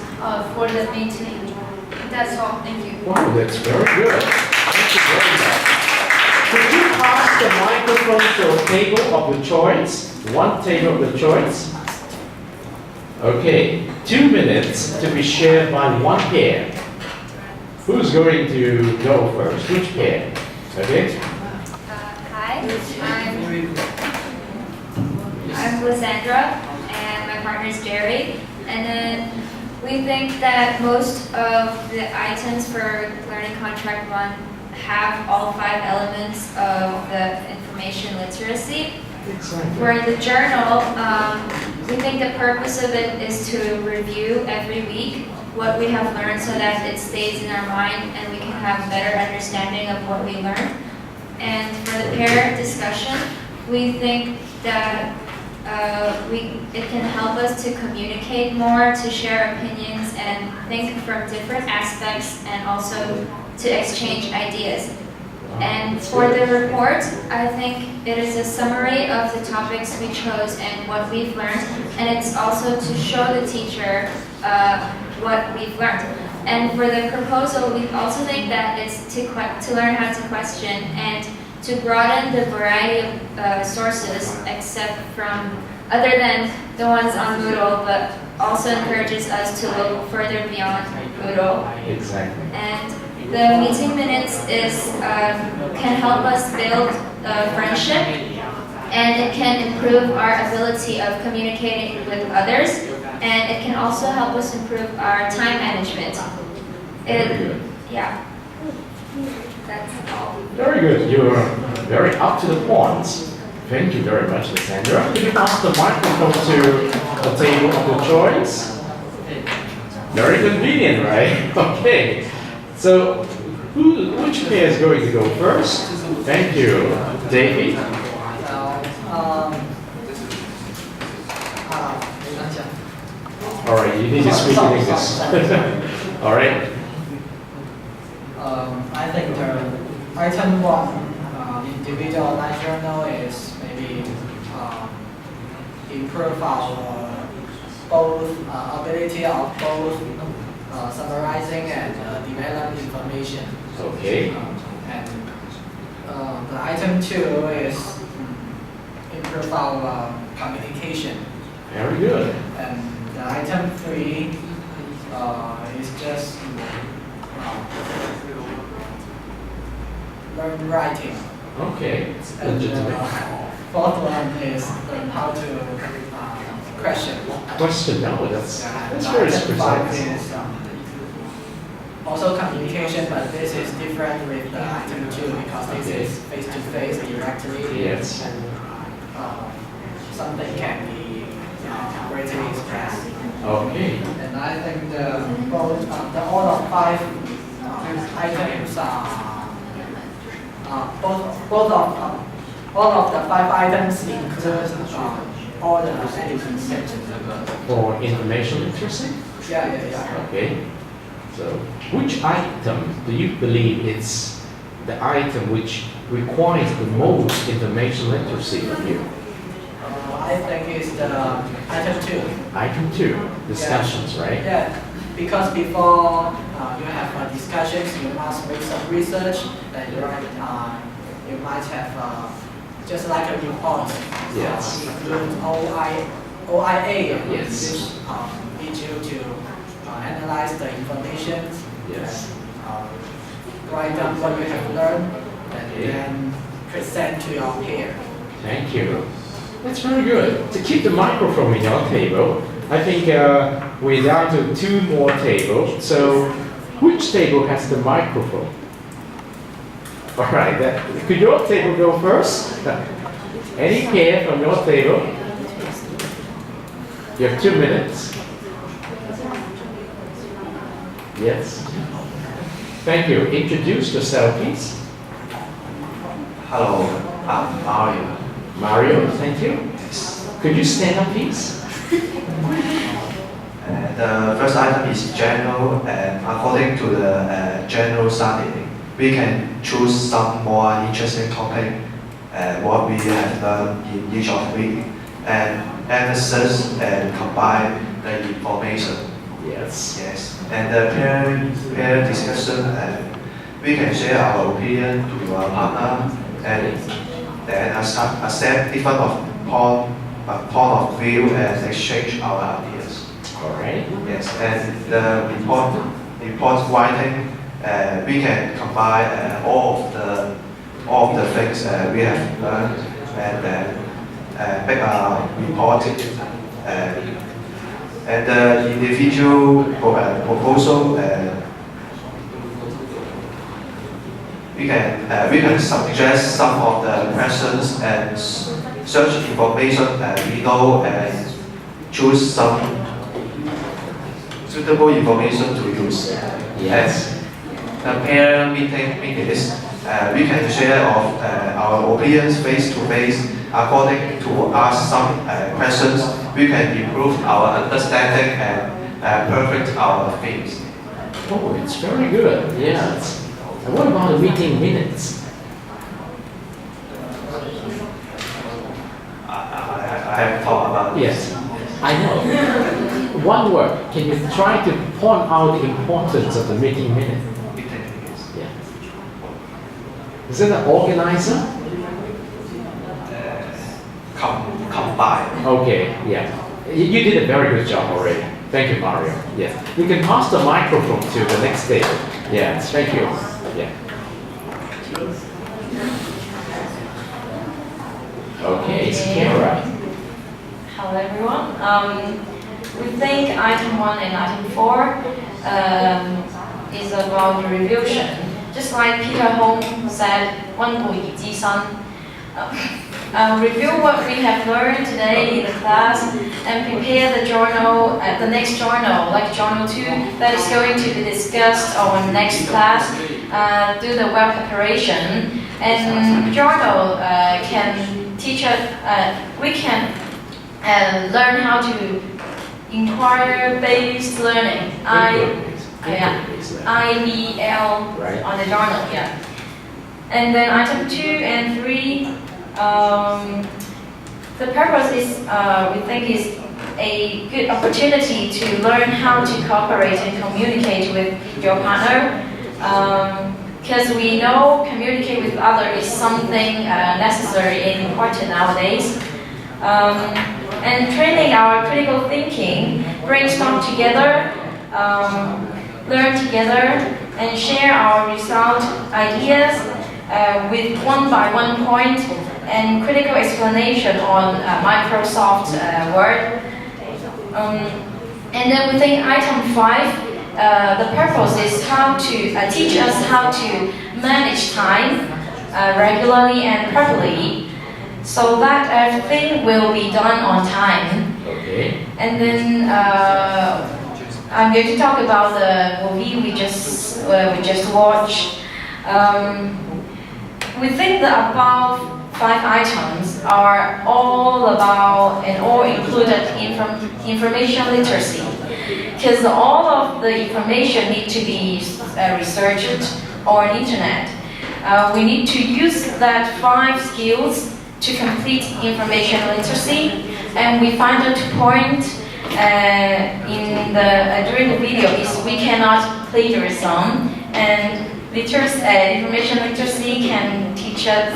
for the meeting. That's all. Thank you. Wow, that's very good. Thank you very much. Could you pass the microphone to a table of your choice? One table of the choice. Okay, 2 minutes to be shared by one pair. Who's going to go first? Which pair? Okay. Hi, I'm Lysandra, and my partner is Jerry. And then we think that most of the items for Learning Contract 1 have all 5 elements of the information literacy. Exactly. For the journal, we think the purpose of it is to review every week what we have learned so that it stays in our mind and we can have a better understanding of what we learned. And for the pair discussion, we think that it can help us to communicate more, to share opinions and think from different aspects, and also to exchange ideas. And for the report, I think it is a summary of the topics we chose and what we've learned, and it's also to show the teacher what we've learned. And for the proposal, we also think that it's to learn how to question and to broaden the variety of sources, except from other than the ones on Moodle, but also encourages us to look further beyond Moodle. Exactly. And the meeting minutes can help us build friendship, and it can improve our ability of communicating with others, and it can also help us improve our time management. Yeah, that's all. Very good. You are very up to the point. Thank you very much, Lysandra. Could you pass the microphone to the table of your choice? Very convenient, right? Okay. So, which pair is going to go first? Thank you. Davey? All right, you need to speak in English. All right. I think the item 1, individual online journal, is maybe improve our both ability of both summarizing and develop information. Okay. And the item 2 is improve our communication. Very good. And the item 3 is just learn writing. Okay, it's And legitimate. fourth one is learn how to question. Question, no, that's And very item five precise. is also communication, but this is different with the item two because this Okay. is face to face directly. Yes. And something can be greatly expressed. Okay. And I think all of five items are all of the five items include all the elements. For information literacy? Yeah. Okay. So, which item do you believe is the item which requires the most information literacy from you? I think it's the item two. Item 2, discussions, right? Yeah, because before you have discussions, you must make some research, and you might have just like a report. Yes. Include OIA, Yes. which need you to analyze the information. Yes. And, write down what you have learned, and then present to your peer. Thank you. That's very good. To keep the microphone in your table, I think we're down to 2 more tables. So, which table has the microphone? All right, could your table go first? Any pair from your table? You have 2 minutes. Yes. Thank you. Introduce yourself, please. Hello, I'm Mario. Mario, thank you. Could you stand up, please? The first item is general, and according to the general study, we can choose some more interesting topic, what we have learned in each of week, and analysis and combine the information. Yes. Yes, and the peer discussion, we can share our opinion to our partner, and then accept different point of view and exchange our ideas. All right. Yes, and the report writing, we can combine all of the things we have learned and then make a report. And the individual proposal, we can suggest some of the questions and search information we know and choose some suitable information to use. Yes. The peer meetings, we can share of our opinions face to face. According to ask some questions, we can improve our understanding and perfect our themes. Oh, it's very good. Yes. And what about the meeting minutes? I have thought about this. Yes, I know. One word. Can you try to point out the importance of the meeting minute? Yeah. Is it an organizer? Combine. Okay, yeah. You did a very good job already. Thank you, Mario. Yes. You can pass the microphone to the next table. Yes, thank you. Yeah. Okay, it's Kara. Hello everyone. We think item 1 and item 4 is about the revision. Just like Peter Hong said, 温故而知新. Review what we have learned today in the class and prepare the journal, the next journal, like journal 2, that is going to be discussed on next class. Do the web preparation, and journal can teach us, we can learn how to inquiry-based learning, IBL Right. on the journal, yeah. And then item 2 and 3, the purpose is, we think is a good opportunity to learn how to cooperate and communicate with your partner. Because we know communicate with others is something necessary and important nowadays. And training our critical thinking, brainstorm together, learn together, and share our result ideas. with one-by-one point and critical explanation on Microsoft Word. And then within item 5, the purpose is how to teach us how to manage time regularly and properly, so that everything will be done on time. Okay. And then I'm going to talk about the movie we just watched. We think the above 5 items are all about and all included information literacy, because all of the information need to be researched on internet. We need to use that 5 skills to complete information literacy, and we find out point during the video is we cannot plagiarism, and information literacy can teach us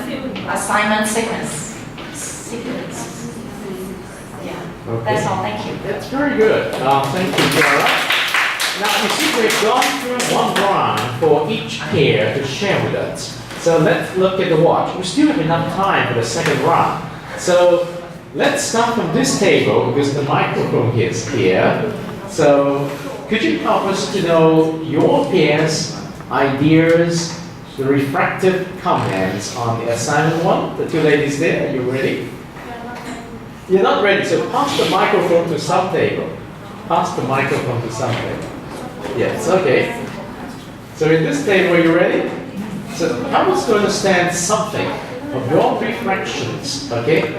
assignment sequence. Yeah, Okay. that's all. Thank you. That's very good. Thank you, Sarah. Now, you see, we've gone through one round for each pair to share with us. So let's look at the watch. We still have enough time for the second round. So let's start from this table because the microphone is here. So could you help us to know your pairs, ideas, the refractive comments on the assignment 1? The 2 ladies there, are you ready? You're not ready, so pass the microphone to some table. Pass the microphone to some table. Yes, okay. So in this table, are you ready? So help us to understand something of your refractions, okay?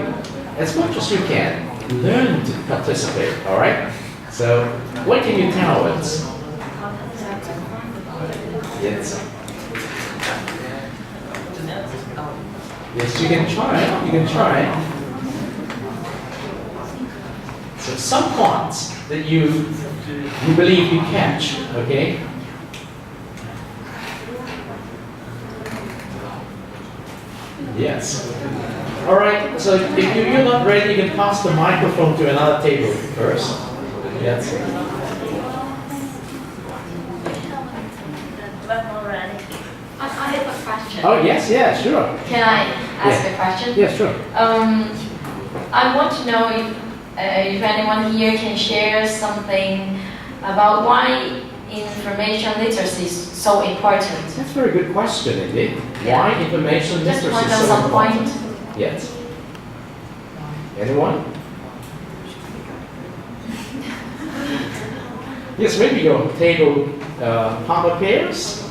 As much as you can, learn to participate, all right? So what can you tell us? Yes. Yes, you can try. You can try. So some points that you believe you catch, okay? Yes. All right. So if you're not ready, you can pass the microphone to another table first. Yes. I have a question. Oh yes, yeah, sure. Can I ask a question? Yeah, sure. I want to know if anyone here can share something about why information literacy is so important. That's a very good question, indeed. Yeah. Why information Just literacy point is out so some important? point. Yes. Anyone? Yes, maybe your table partner pairs.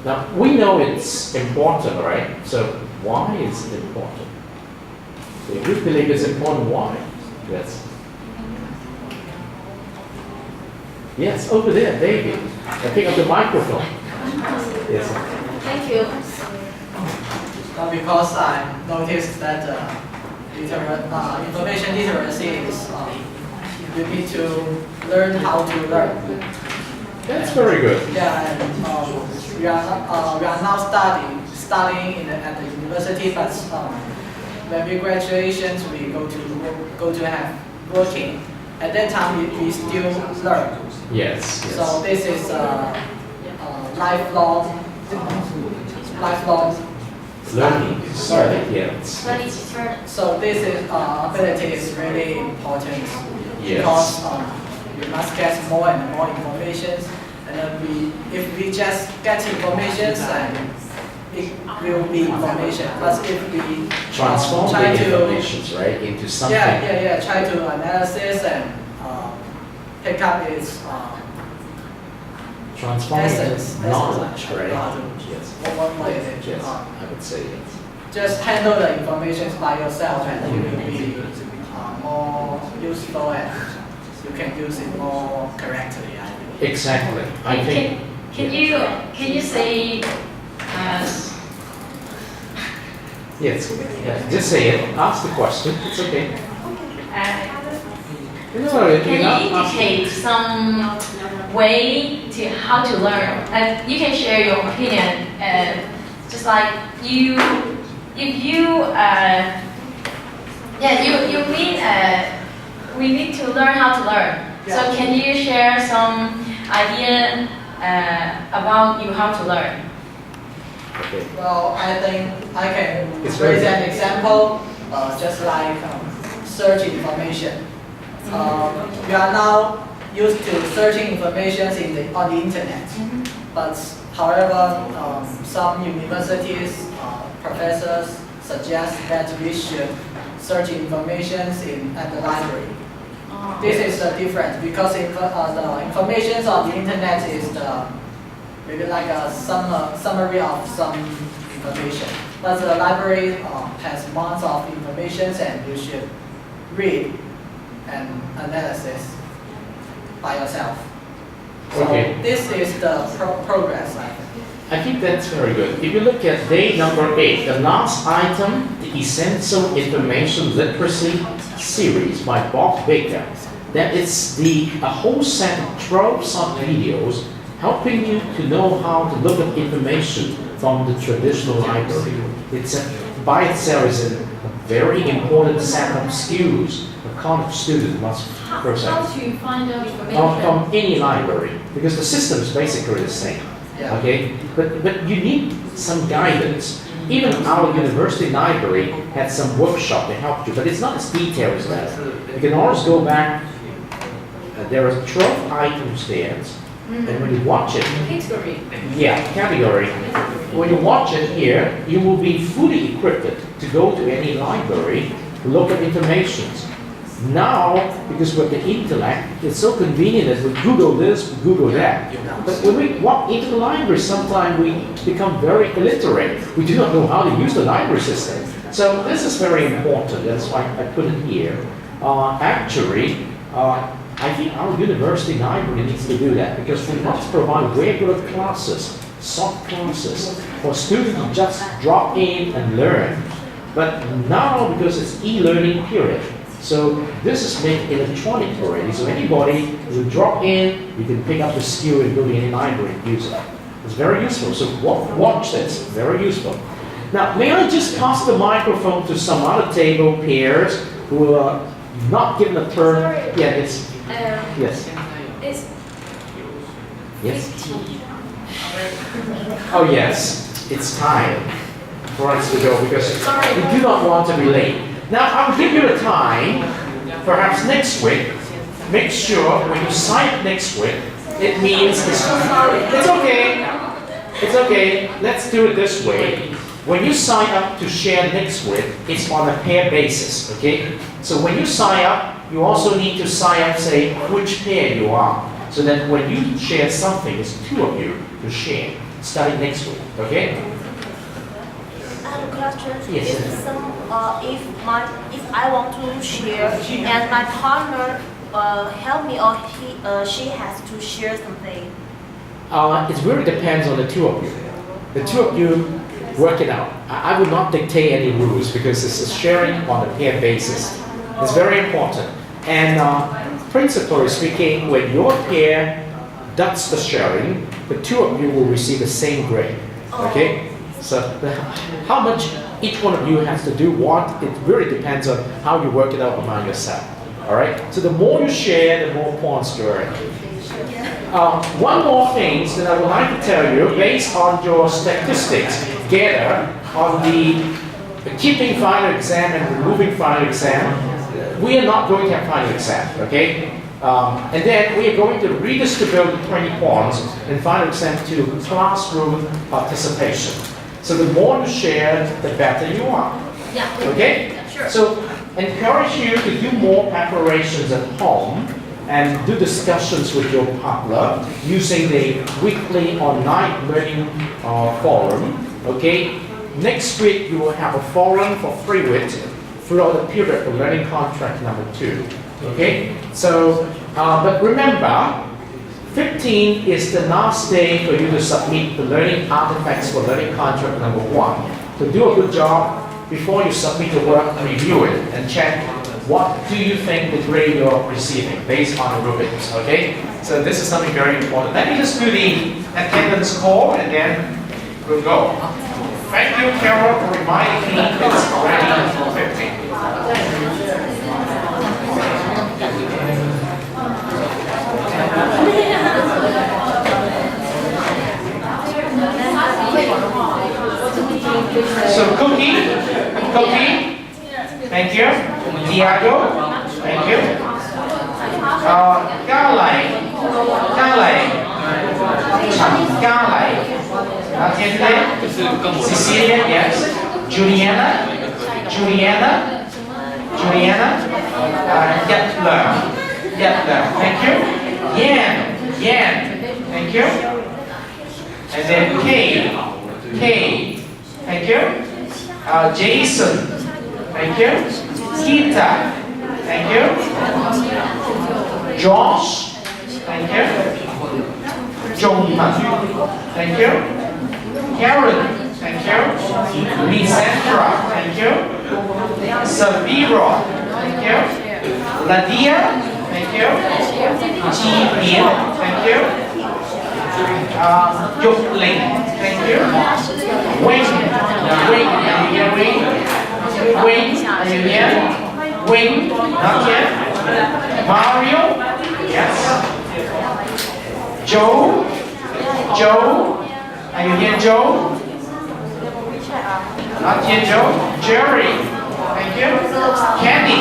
Now, we know it's important, right? So, why is it important? So if you believe it's important, why? Yes. Yes, over there, David. Pick up the microphone. Yes. Thank you. Because I noticed that information literacy is you need to learn how to learn. That's very good. Yeah, and we are now studying at the university, but when we graduations, we go to have working. At that time, we still learn. Yes. Yes. So this is lifelong Learning. Sorry. Yes. So this is ability is really important Yes. because we must get more and more information, and then if we just get information, then it will be information. But if we Transform try the to information, right, into something. try to analysis and pick up its Transform essence, into knowledge, right? Yes. Yes. What is it? Yes. I would say yes. Just handle the information by yourself, and you will be more useful, and you can use it more correctly. I think. Exactly. I think. Can you say Yes. Yeah. Just say it. Ask the question. It's okay. No, can you indicate some way to how to learn? You can share your opinion. Just like you mean we need to learn how to learn. So can you share some idea about you how to learn? Okay. Well, I think I can It's very raise good. an example, just like search information. We are now used to searching information on the internet, but however, some universities, professors suggest that we should search information at the library. This is the difference because the information on the internet is maybe like a summary of some information. But the library has months of information and you should read and analysis by yourself. So Okay. this is the progress, I think. I think that's very good. If you look at day number 8, the last item, the Essential Information Literacy series by Bob Baker, that is a whole set of 12 short videos helping you to know how to look at information from the traditional library. By itself is a very important set of skills a college student must possess. How to find out information? From any library, because the system is basically the same. Yeah. Okay, but you need some guidance. Even our university library had some workshop to help you, but it's not as detailed as that. You can always go back. There are 12 items there, and when you watch it, Category. yeah, category. When you watch it here, you will be fully equipped to go to any library, look at information. Now, because with the intellect, it's so convenient that we Google this, we Google that. But when we walk into the library, sometimes we become very illiterate. We do not know how to use the library system. So this is very important. That's why I put it here. I think our university library needs to do that because we must provide regular classes, soft classes, for students to just drop in and learn. But now, because it's e-learning period, so this is made electronic already, so anybody will drop in, you can pick up the skill and go to any library and use it. It's very useful, so watch this, very useful. Now, may I just pass the microphone to some other table peers who are not given a turn? Sorry. Yeah, it's, yes. It's Yes? 15. Oh yes, it's time for us to go because we do not want to be late. Now, I'll give you a time, perhaps next week. Make sure when you sign next week, it means it's okay. It's okay. Let's do it this way. When you sign up to share next week, it's on a pair basis, okay? So when you sign up, you also need to sign up, say, which pair you are. So that when you share something, it's two of you to share, starting next week, okay? I have a question. Yes. If I want to share and my partner help me or she has to share something. It really depends on the two of you. The two of you work it out. I will not dictate any rules because this is sharing on a pair basis. It's very important. And principally speaking, when your pair does the sharing, the two of you will receive the same grade. Okay? So how much each one of you has to do what, it really depends on how you work it out among yourself. Alright? So the more you share, the more points you earn. One more thing that I would like to tell you, based on your statistics gathered on the keeping final exam and removing final exam, we are not going to have final exam, okay? And then we are going to redistribute the 20 points in final exam to classroom participation. So the more you share, the better you are. Yeah. Okay? Yeah, sure. So encourage you to do more preparations at home and do discussions with your partner using the weekly online learning forum. Okay? Next week you will have a forum for 3 weeks throughout the period of learning contract number 2. Okay? So, but remember, 15 is the last day for you to submit the learning artifacts for learning contract number 1. So do a good job before you submit the work, review it and check what do you think the grade you're receiving based on the rubrics, okay? So this is something very important. Let me just do the attendance call and then we'll go. Thank you, Carol, for reminding me it's already 15. Ga Lei. Not here today? Cecilia, yes. Juliana. Yetler. Thank you. Yan. Thank you. And then Kay. Thank you. Jason. Thank you. Gita. Thank you. Josh. Thank you. Jongman. Thank you. Karen. Thank you. Lisandra. Thank you. Savira. Thank you. Ladia. Thank you. Chi Mian. Thank you. Dục Linh. Thank you. Wing. Are you here, Wing? Wing, are you here? Wing, not yet. Mario, yes. Joe, are you here, Joe? Not yet, Joe. Jerry, thank you. Kenny,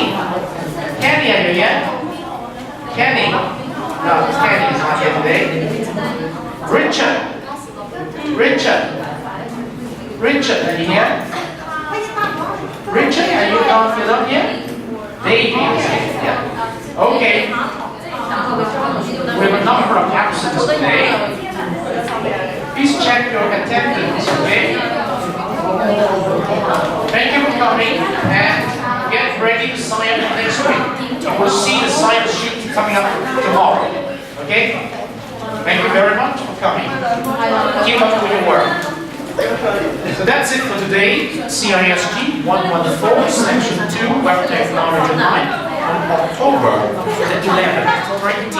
are you here? Kenny, no, Kenny is not here today. Richard, are you here? Richard, are you not here? Davey is here, yeah. Okay. We have a number of absences today. Please check your attendance, okay? Thank you for coming and get ready to sign up next week. We'll see the sign sheet coming up tomorrow, okay? Thank you very much for coming. Keep up with your work. So that's it for today. CISG114, Section 2, Web Technology 9, on October the 11th, 2013.